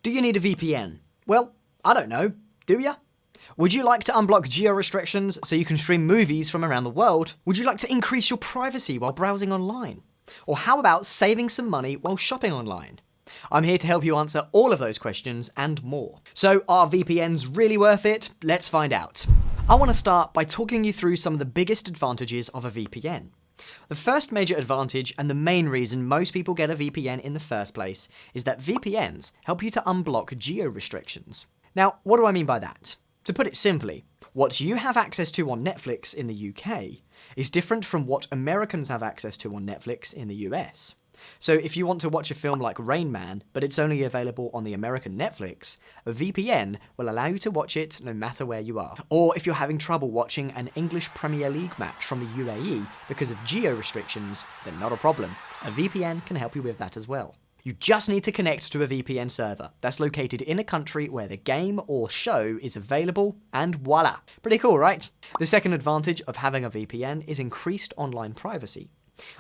Do you need a VPN? Well, I don't know. Do ya? Would you like to unblock geo-restrictions so you can stream movies from around the world? Would you like to increase your privacy while browsing online? Or how about saving some money while shopping online? I'm here to help you answer all of those questions and more. So are VPNs really worth it? Let's find out. I want to start by talking you through some of the biggest advantages of a VPN. The first major advantage, and the main reason most people get a VPN in the first place, is that VPNs help you to unblock geo-restrictions. Now, what do I mean by that? To put it simply, what you have access to on Netflix in the UK is different from what Americans have access to on Netflix in the US. So if you want to watch a film like Rain Man, but it's only available on the American Netflix, a VPN will allow you to watch it no matter where you are. Or if you're having trouble watching an English Premier League match from the UAE because of geo-restrictions, then not a problem. A VPN can help you with that as well. You just need to connect to a VPN server that's located in a country where the game or show is available, and voila! Pretty cool, right? The second advantage of having a VPN is increased online privacy.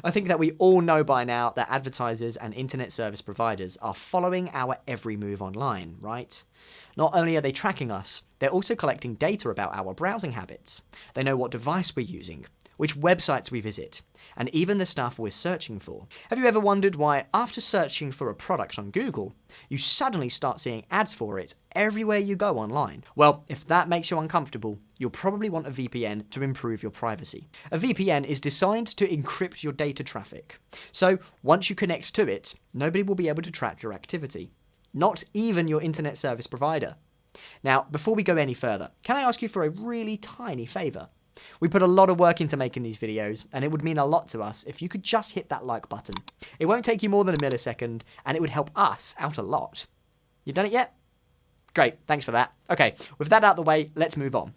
I think that we all know by now that advertisers and internet service providers are following our every move online, right? Not only are they tracking us, they're also collecting data about our browsing habits. They know what device we're using, which websites we visit, and even the stuff we're searching for. Have you ever wondered why, after searching for a product on Google, you suddenly start seeing ads for it everywhere you go online? Well, if that makes you uncomfortable, you'll probably want a VPN to improve your privacy. A VPN is designed to encrypt your data traffic. So once you connect to it, nobody will be able to track your activity. Not even your internet service provider. Now, before we go any further, can I ask you for a really tiny favor? We put a lot of work into making these videos, and it would mean a lot to us if you could just hit that like button. It won't take you more than a millisecond, and it would help us out a lot. You done it yet? Great, thanks for that. Okay, with that out of the way, let's move on.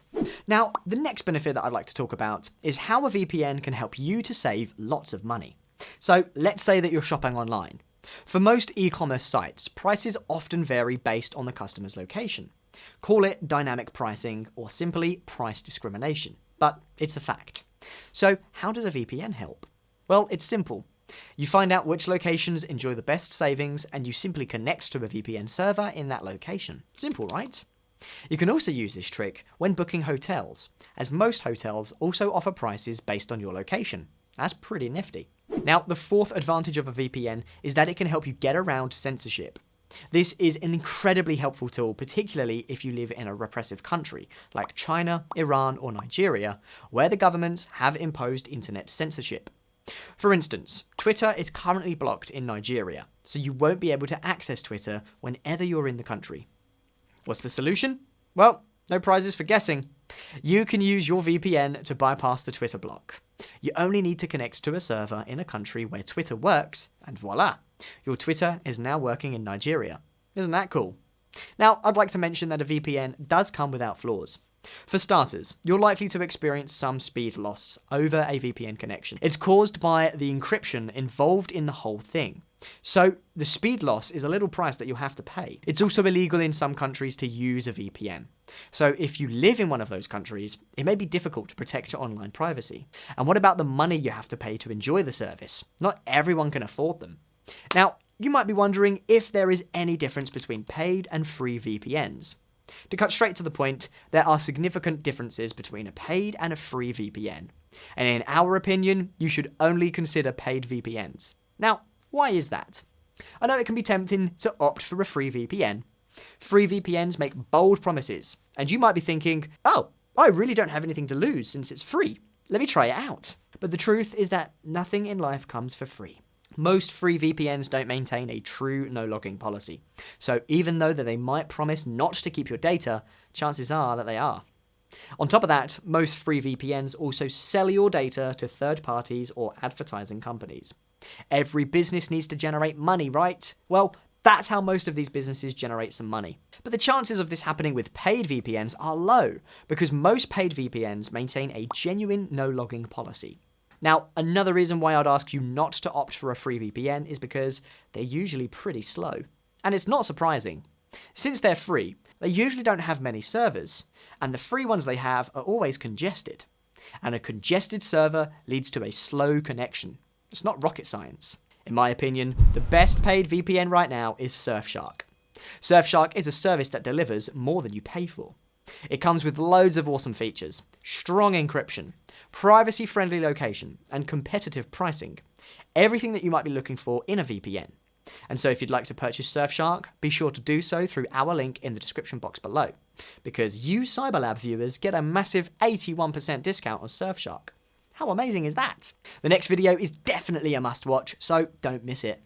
Now, the next benefit that I'd like to talk about is how a VPN can help you to save lots of money. So let's say that you're shopping online. For most e-commerce sites, prices often vary based on the customer's location. Call it dynamic pricing or simply price discrimination. But it's a fact. So how does a VPN help? Well, it's simple. You find out which locations enjoy the best savings and you simply connect to a VPN server in that location. Simple, right? You can also use this trick when booking hotels, as most hotels also offer prices based on your location. That's pretty nifty. Now, the fourth advantage of a VPN is that it can help you get around censorship. This is an incredibly helpful tool, particularly if you live in a repressive country like China, Iran, or Nigeria, where the governments have imposed internet censorship. For instance, Twitter is currently blocked in Nigeria, so you won't be able to access Twitter whenever you're in the country. What's the solution? Well, no prizes for guessing. You can use your VPN to bypass the Twitter block. You only need to connect to a server in a country where Twitter works, and voila! Your Twitter is now working in Nigeria. Isn't that cool? Now, I'd like to mention that a VPN does come without flaws. For starters, you're likely to experience some speed loss over a VPN connection. It's caused by the encryption involved in the whole thing. So the speed loss is a little price that you'll have to pay. It's also illegal in some countries to use a VPN. So if you live in one of those countries, it may be difficult to protect your online privacy. And what about the money you have to pay to enjoy the service? Not everyone can afford them. Now, you might be wondering if there is any difference between paid and free VPNs. To cut straight to the point, there are significant differences between a paid and a free VPN. And in our opinion, you should only consider paid VPNs. Now, why is that? I know it can be tempting to opt for a free VPN. Free VPNs make bold promises, and you might be thinking, oh, I really don't have anything to lose since it's free. Let me try it out. But the truth is that nothing in life comes for free. Most free VPNs don't maintain a true no-logging policy. So even though that they might promise not to keep your data, chances are that they are. On top of that, most free VPNs also sell your data to third parties or advertising companies. Every business needs to generate money, right? Well, that's how most of these businesses generate some money. But the chances of this happening with paid VPNs are low, because most paid VPNs maintain a genuine no-logging policy. Now, another reason why I'd ask you not to opt for a free VPN is because they're usually pretty slow. And it's not surprising. Since they're free, they usually don't have many servers, and the free ones they have are always congested. And a congested server leads to a slow connection. It's not rocket science. In my opinion, the best paid VPN right now is Surfshark. Surfshark is a service that delivers more than you pay for. It comes with loads of awesome features, strong encryption, privacy-friendly location, and competitive pricing. Everything that you might be looking for in a VPN. And so if you'd like to purchase Surfshark, be sure to do so through our link in the description box below, because you Cyberlab viewers get a massive 81% discount on Surfshark. How amazing is that? The next video is definitely a must watch, so don't miss it.